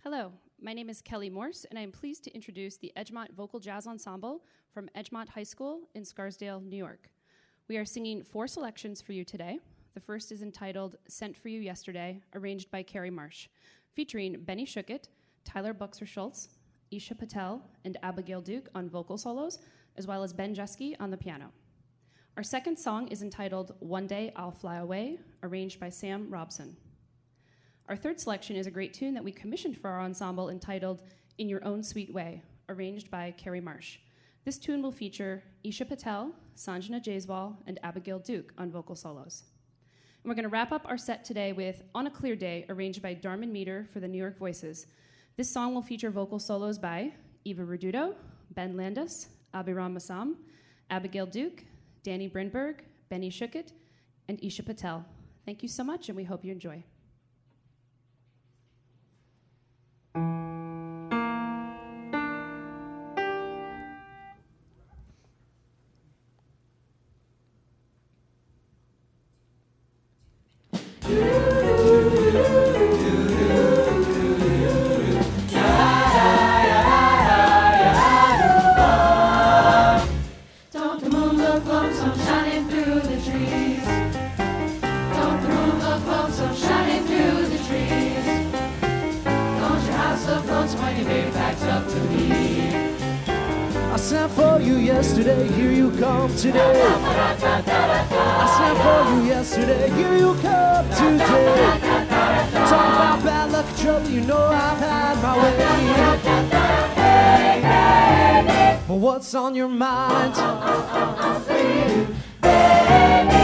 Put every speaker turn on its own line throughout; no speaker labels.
Hello, my name is Kelley Morse, and I am pleased to introduce the Edgemont Vocal Jazz Ensemble from Edgemont High School in Scarsdale, New York. We are singing 4 selections for you today. The first is entitled Sent for You Yesterday, arranged by Carrie Marsh, featuring Benny Schuckett, Tyler Buxer-Schultz, Isha Patel, and Abigail Duke on vocal solos, as well as Ben Jeske on the piano. Our second song is entitled One Day I'll Fly Away, arranged by Sam Robson. Our third selection is a great tune that we commissioned for our ensemble entitled In Your Own Sweet Way, arranged by Carrie Marsh. This tune will feature Isha Patel, Sanjana Jaiswal, and Abigail Duke on vocal solos. And we're going to wrap up our set today with On a Clear Day, arranged by Darman Meter for the New York Voices. This song will feature vocal solos by Eva Reduto, Ben Landis, Abhiram Massam, Abigail Duke, Danny Brindberg, Benny Schuckett, and Isha Patel. Thank you so much, and we hope you enjoy.
I sent for you yesterday, here you come today. I sent for you yesterday, here you come today. Talk about bad luck and trouble, you know I've had my way. But what's on your mind?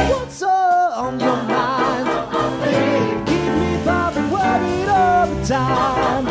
What's on your mind? Keep me bothered, worried all the time.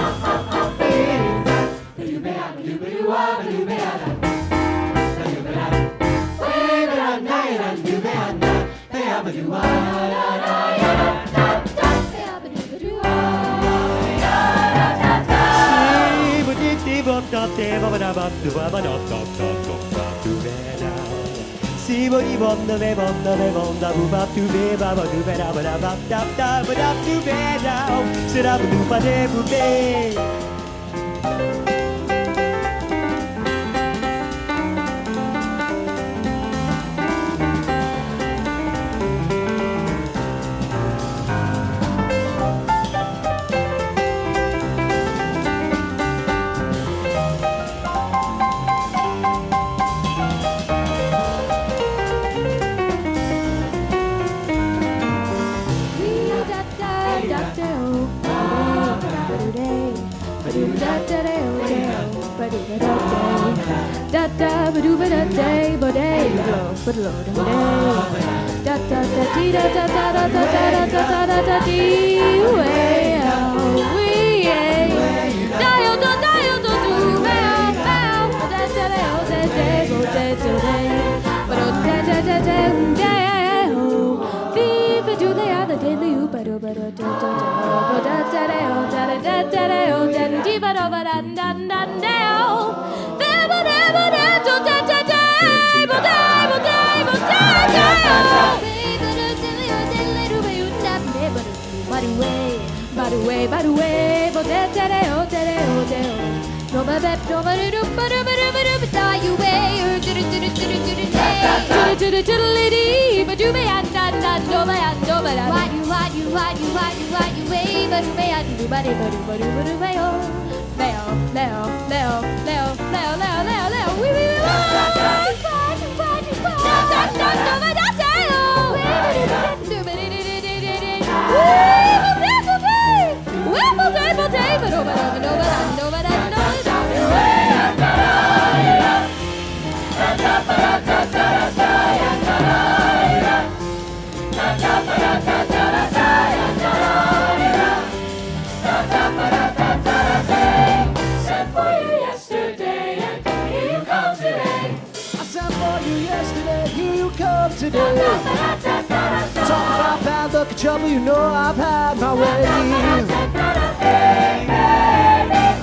Trouble, you know I've had my way.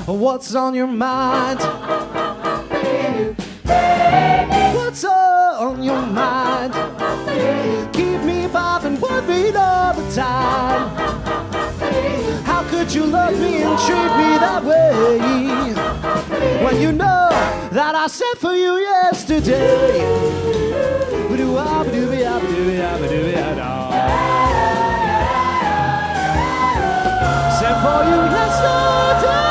What's on your mind? What's on your mind? Keep me bobbing, worried all the time. How could you love me and treat me that my way. When you know that I sent for you yesterday. Sent for you yesterday.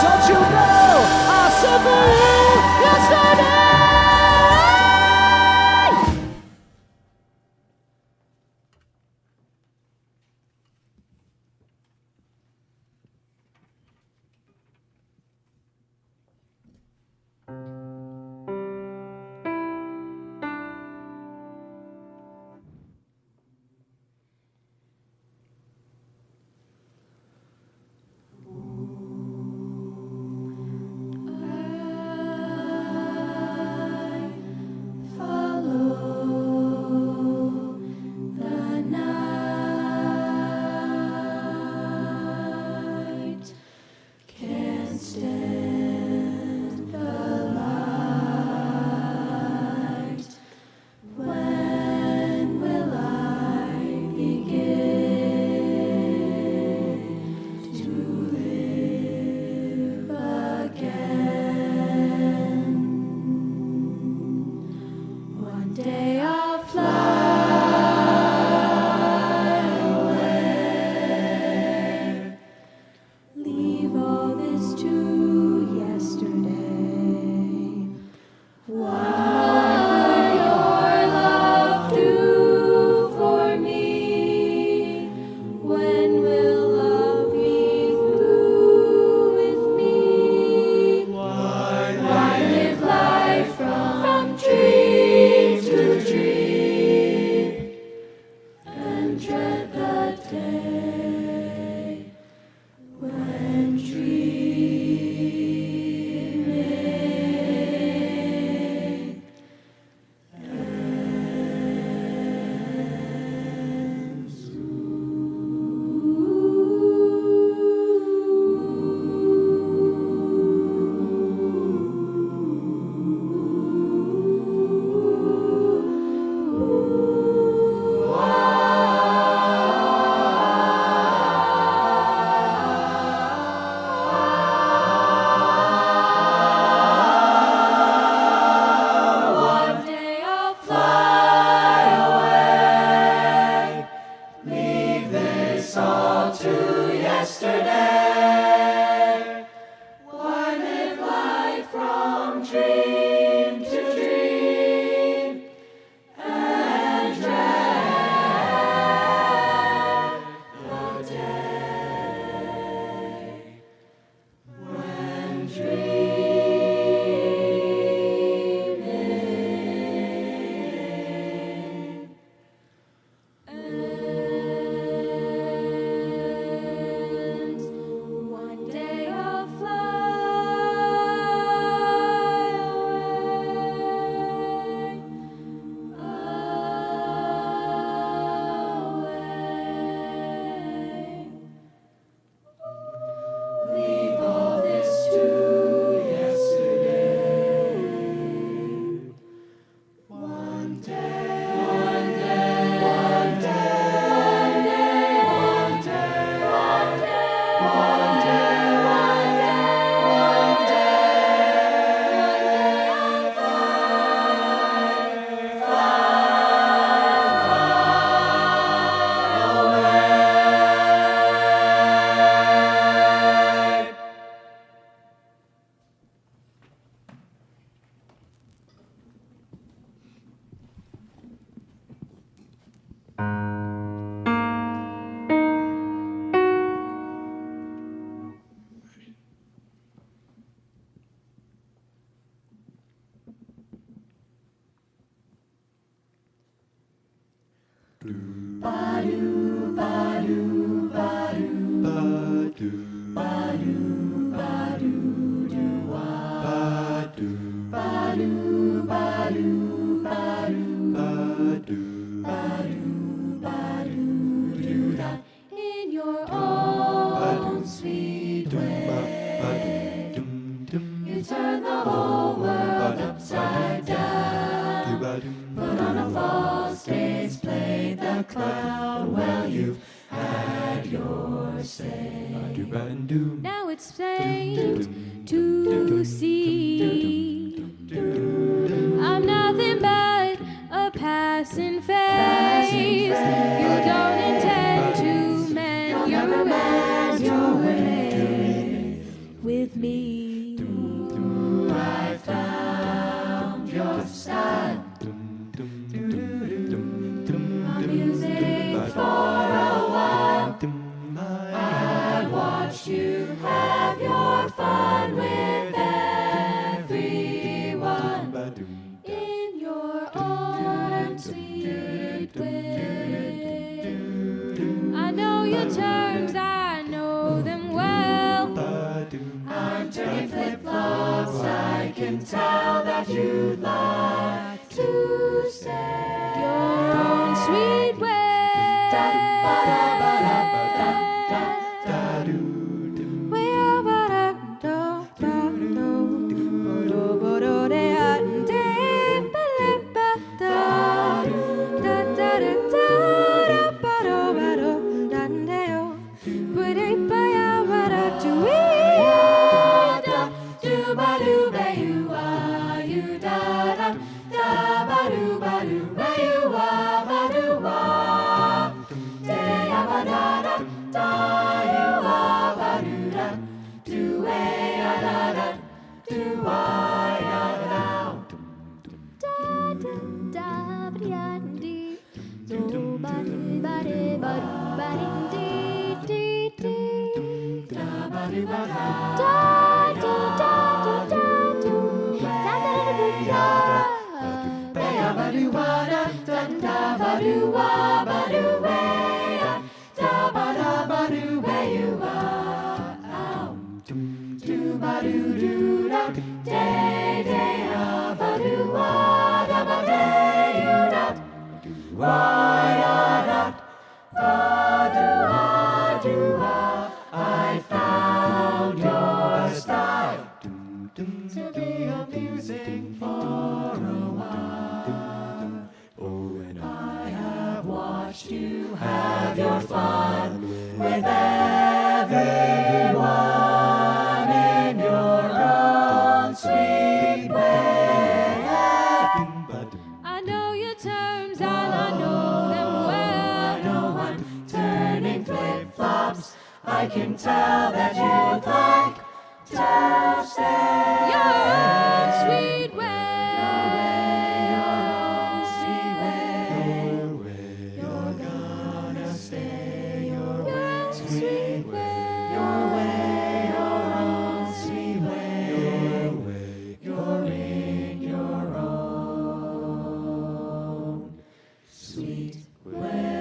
Don't you know I sent for you yesterday?
In your own sweet way, you turn the whole world upside down. Put on a false face, play the a cloud. Well, you've had your say.
Now it's plain to see I'm nothing but a passing phase. You don't intend to mend your ways with me.
I found your style. Music for a while. I watched you have your fun with everyone in your own sweet way.
I know your terms, I know them well.
I'm turning flip-flops. I can tell that you'd like to stay
Your own sweet way.
I found your style to be amusing for a while. Oh, and I have watched you have your fun with everyone in your own sweet way.
I know your terms and I know them well.
I know I'm turning flip-flops. I can tell that you'd like to stay.
Your own sweet way.
Your own sweet way. You're gonna stay your own sweet way. Your way, your own sweet way. You're in your own sweet way.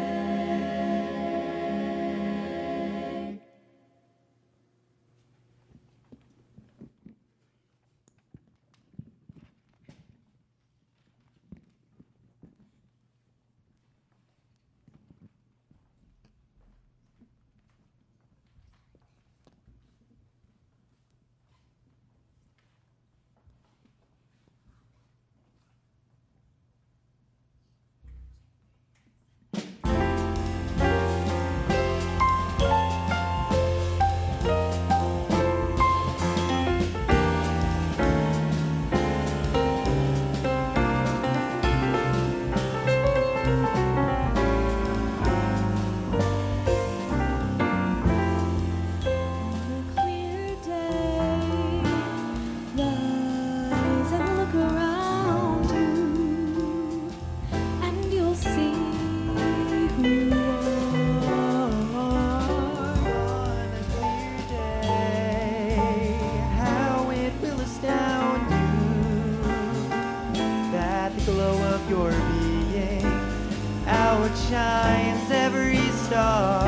Shines every star.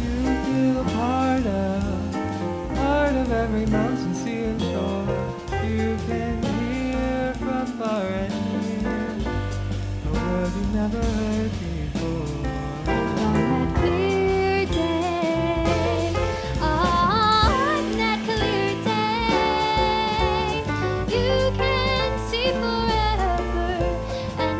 You feel a part of every mountain, sea and shore. You can hear from far and near a word you never heard before.
On that clear day, on that clear day, you can see forever and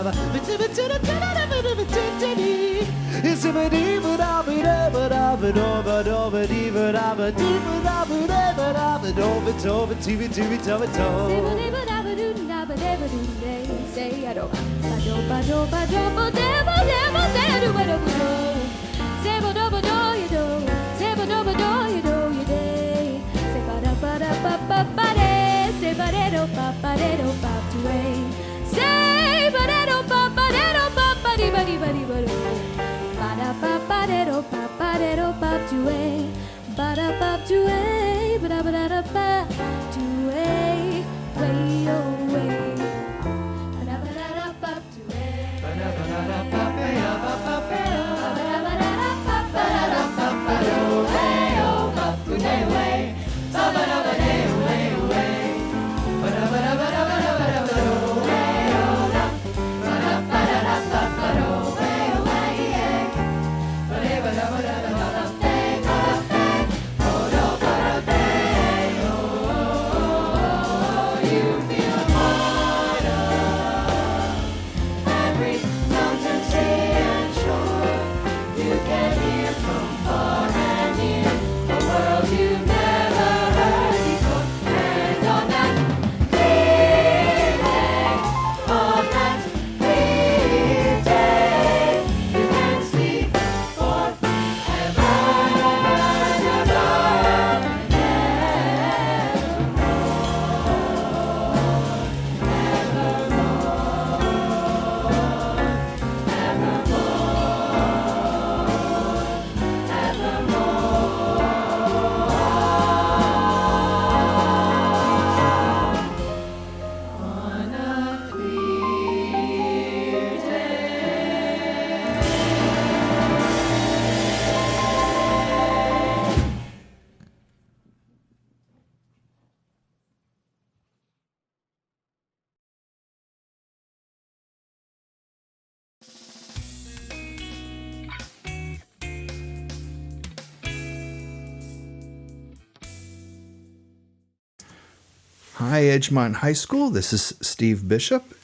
Hi, Edgemont High School. This is Steve Bishop.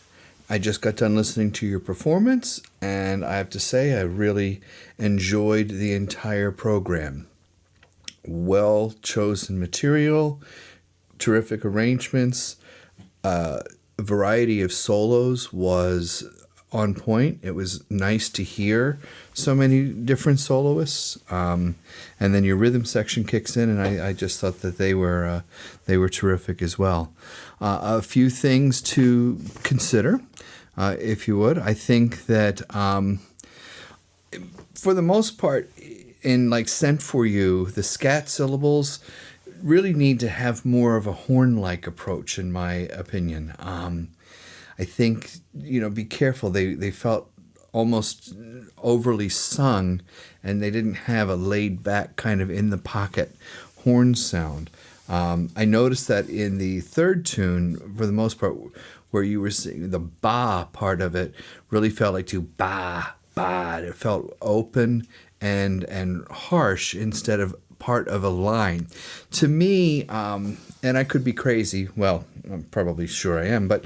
I just got done listening to your performance, and I have to say I really enjoyed the entire program. Well chosen material, terrific arrangements, a variety of solos was on point. It was nice to hear so many different soloists, and then your rhythm section kicks in, and I just thought that they were terrific as well. A few things to consider, if you would. I think that for the most part, in like Sent For You, the scat syllables really need to have more of a horn-like approach, in my opinion. I think, be careful. They felt almost overly sung, and they didn't have a laid-back kind of in-the-pocket horn sound. I noticed that in the third tune, for the most part, where you were singing the ba part of it, really felt like to ba, ba. It felt open and harsh instead of part of a line. To me, and I could be crazy, well, I'm probably sure I am, but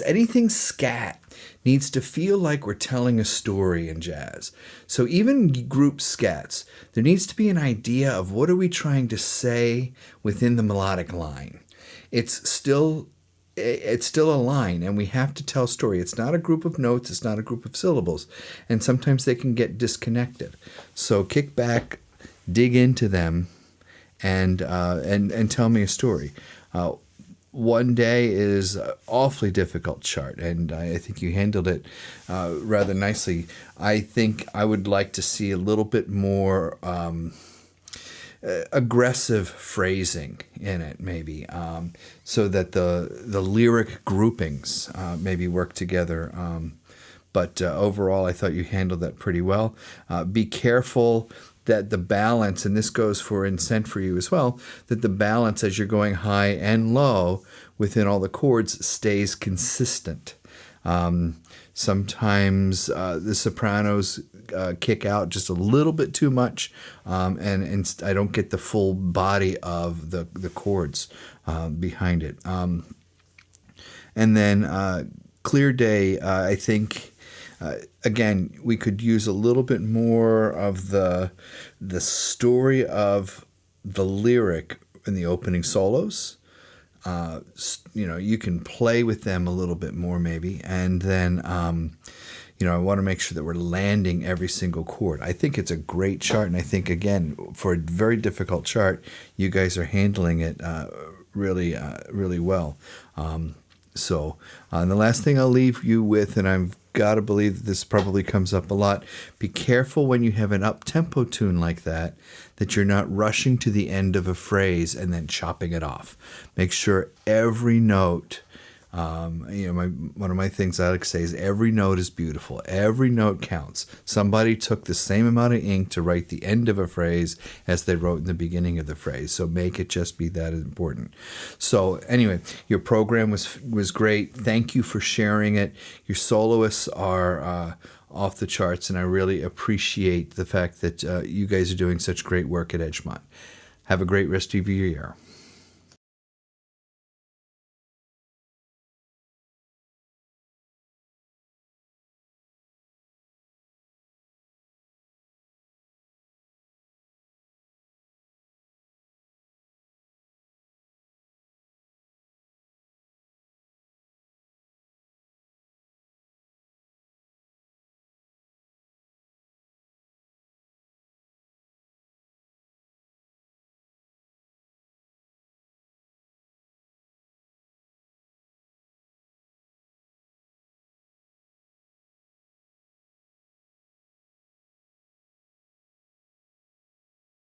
anything scat needs to feel like we're telling a story in jazz. So even group scats, there needs to be an idea of what are we trying to say within the melodic line. It's still a line, and we have to tell a story. It's not a group of notes, it's not a group of syllables, and sometimes they can get disconnected. So kick back, dig into them, and tell me a story. One Day is an awfully difficult chart, and I think you handled it rather nicely. I think I would like to see a little bit more aggressive phrasing in it, maybe, so that the lyric groupings maybe work together. But overall, I thought you handled that pretty well. Be careful that the balance, and this goes for In Scent for You as well, that the balance as you're going high and low within all the chords stays consistent. Sometimes the sopranos kick out just a little bit too much, and I don't get the full body of the chords behind it. And then Clear Day, I think... again, we could use a little bit more of the story of the lyric in the opening solos. You can play with them a little bit more maybe, and then I want to make sure that we're landing every single chord. I think it's a great chart, and I think, again, for a very difficult chart, you guys are handling it really well. And the last thing I'll leave you with, and I've got to believe that this probably comes up a lot, be careful when you have an up-tempo tune like that you're not rushing to the end of a phrase and then chopping it off. Make sure every note, one of my things I like to say is every note is beautiful. Every note counts. Somebody took the same amount of ink to write the end of a phrase as they wrote in the beginning of the phrase. So make it just be that important. So anyway, your program was great. Thank you for sharing it. Your soloists are off the charts, and I really appreciate the fact that you guys are doing such great work at Edgemont. Have a great rest of your year.